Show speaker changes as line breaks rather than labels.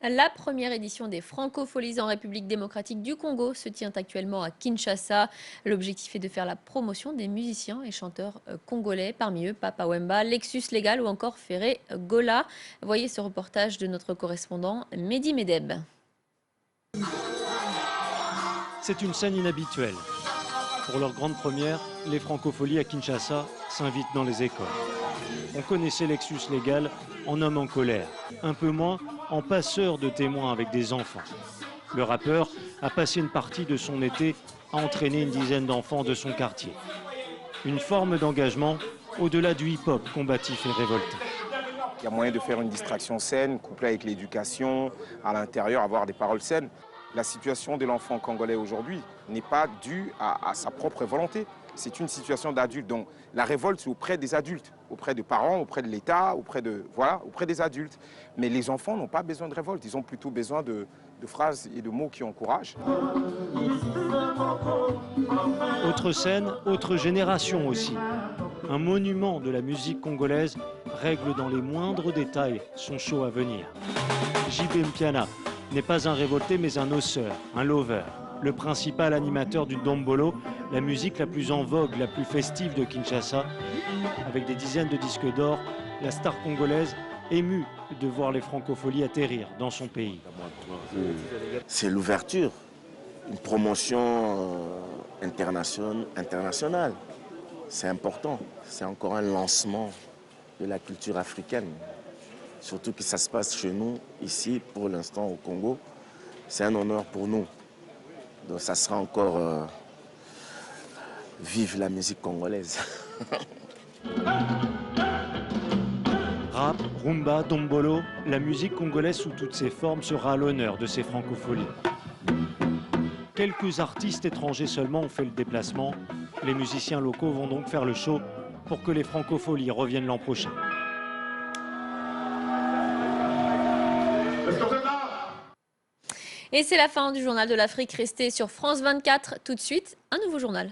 La première édition des Francopholies en République démocratique du Congo se tient actuellement à Kinshasa. L'objectif est de faire la promotion des musiciens et chanteurs congolais, parmi eux Papa Wemba, Lexus Legal ou encore Ferré Gola. Voyez ce reportage de notre correspondant Mehdi Medeb.
C'est une scène inhabituelle. Pour leur grande première, les Francopholies à Kinshasa s'invitent dans les écoles. On connaissait Lexus Légal en homme en colère, un peu moins en passeur de témoins avec des enfants. Le rappeur a passé une partie de son été à entraîner une dizaine d'enfants de son quartier. Une forme d'engagement au-delà du hip-hop combatif et révolté.
Il y a moyen de faire une distraction saine, couplée avec l'éducation, à l'intérieur, avoir des paroles saines. La situation de l'enfant congolais aujourd'hui n'est pas due à sa propre volonté. C'est une situation d'adulte. Donc la révolte, c'est auprès des adultes, auprès des parents, auprès de l'État, auprès des adultes. Mais les enfants n'ont pas besoin de révolte, ils ont plutôt besoin de phrases et de mots qui encouragent.
Autre scène, autre génération aussi. Un monument de la musique congolaise règle dans les moindres détails son show à venir. JB Mpiana n'est pas un révolté mais un osseur, un lover. Le principal animateur du Dombolo, la musique la plus en vogue, la plus festive de Kinshasa. Avec des dizaines de disques d'or, la star congolaise émue de voir les Francopholies atterrir dans son pays.
C'est l'ouverture, une promotion internationale. C'est important, c'est encore un lancement de la culture africaine. Surtout que ça se passe chez nous, ici, pour l'instant au Congo. C'est un honneur pour nous. Donc ça sera encore vive la musique congolaise.
Rap, rumba, dombolo, la musique congolaise sous toutes ses formes sera à l'honneur de ces Francopholies. Quelques artistes étrangers seulement ont fait le déplacement. Les musiciens locaux vont donc faire le show pour que les Francopholies reviennent l'an prochain.
Et c'est la fin du journal de l'Afrique. Restez sur France 24. Tout de suite, un nouveau journal.